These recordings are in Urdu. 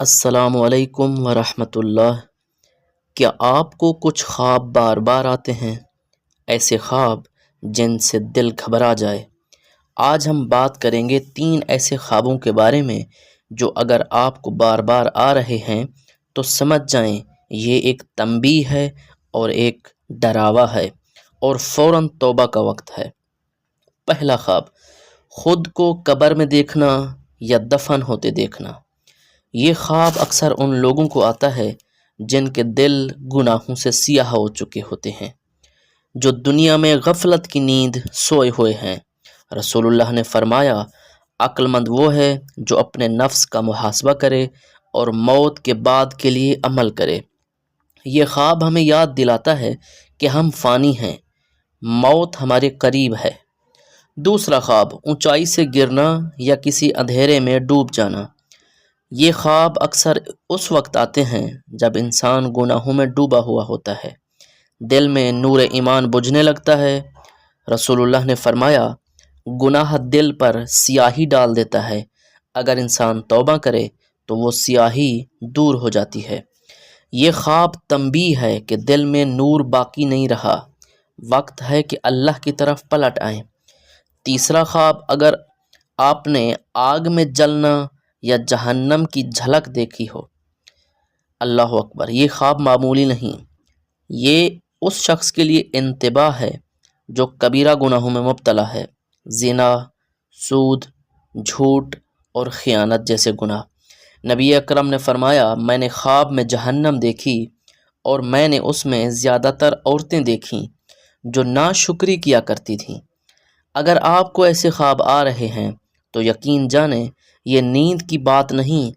السلام علیکم ورحمۃ اللہ۔ کیا آپ کو کچھ خواب بار بار آتے ہیں؟ ایسے خواب جن سے دل گھبرا جائے۔ آج ہم بات کریں گے 3 ایسے خوابوں کے بارے میں جو اگر آپ کو بار بار آ رہے ہیں تو سمجھ جائیں یہ ایک تنبیہ ہے اور ایک ڈراوا ہے اور فوراً توبہ کا وقت ہے۔ پہلا خواب، خود کو قبر میں دیکھنا یا دفن ہوتے دیکھنا۔ یہ خواب اکثر ان لوگوں کو آتا ہے جن کے دل گناہوں سے سیاہ ہو چکے ہوتے ہیں، جو دنیا میں غفلت کی نیند سوئے ہوئے ہیں۔ رسول اللہ نے فرمایا، عقل مند وہ ہے جو اپنے نفس کا محاسبہ کرے اور موت کے بعد کے لیے عمل کرے۔ یہ خواب ہمیں یاد دلاتا ہے کہ ہم فانی ہیں، موت ہمارے قریب ہے۔ دوسرا خواب، اونچائی سے گرنا یا کسی اندھیرے میں ڈوب جانا۔ یہ خواب اکثر اس وقت آتے ہیں جب انسان گناہوں میں ڈوبا ہوا ہوتا ہے، دل میں نور ایمان بجھنے لگتا ہے۔ رسول اللہ نے فرمایا، گناہ دل پر سیاہی ڈال دیتا ہے، اگر انسان توبہ کرے تو وہ سیاہی دور ہو جاتی ہے۔ یہ خواب تنبیہ ہے کہ دل میں نور باقی نہیں رہا، وقت ہے کہ اللہ کی طرف پلٹ آئیں۔ تیسرا خواب، اگر آپ نے آگ میں جلنا یا جہنم کی جھلک دیکھی ہو۔ اللہ اکبر، یہ خواب معمولی نہیں، یہ اس شخص کے لیے انتباہ ہے جو کبیرہ گناہوں میں مبتلا ہے، زنا، سود، جھوٹ اور خیانت جیسے گناہ۔ نبی اکرم نے فرمایا، میں نے خواب میں جہنم دیکھی اور میں نے اس میں زیادہ تر عورتیں دیکھیں جو ناشکری کیا کرتی تھیں۔ اگر آپ کو ایسے خواب آ رہے ہیں تو یقین جانیں یہ نیند کی بات نہیں،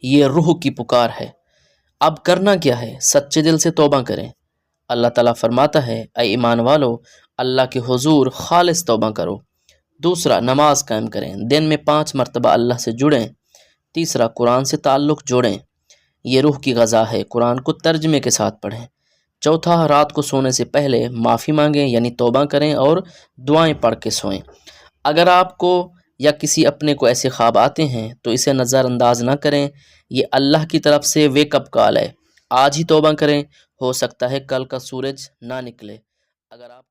یہ روح کی پکار ہے۔ اب کرنا کیا ہے؟ سچے دل سے توبہ کریں۔ اللہ تعالیٰ فرماتا ہے، اے ایمان والو، اللہ کے حضور خالص توبہ کرو۔ دوسرا، نماز قائم کریں، دن میں 5 مرتبہ اللہ سے جڑیں۔ تیسرا، قرآن سے تعلق جوڑیں، یہ روح کی غذا ہے، قرآن کو ترجمے کے ساتھ پڑھیں۔ چوتھا، رات کو سونے سے پہلے معافی مانگیں، یعنی توبہ کریں اور دعائیں پڑھ کے سوئیں۔ اگر آپ کو یا کسی اپنے کو ایسے خواب آتے ہیں تو اسے نظر انداز نہ کریں، یہ اللہ کی طرف سے ویک اپ کال ہے۔ آج ہی توبہ کریں، ہو سکتا ہے کل کا سورج نہ نکلے۔ اگر آپ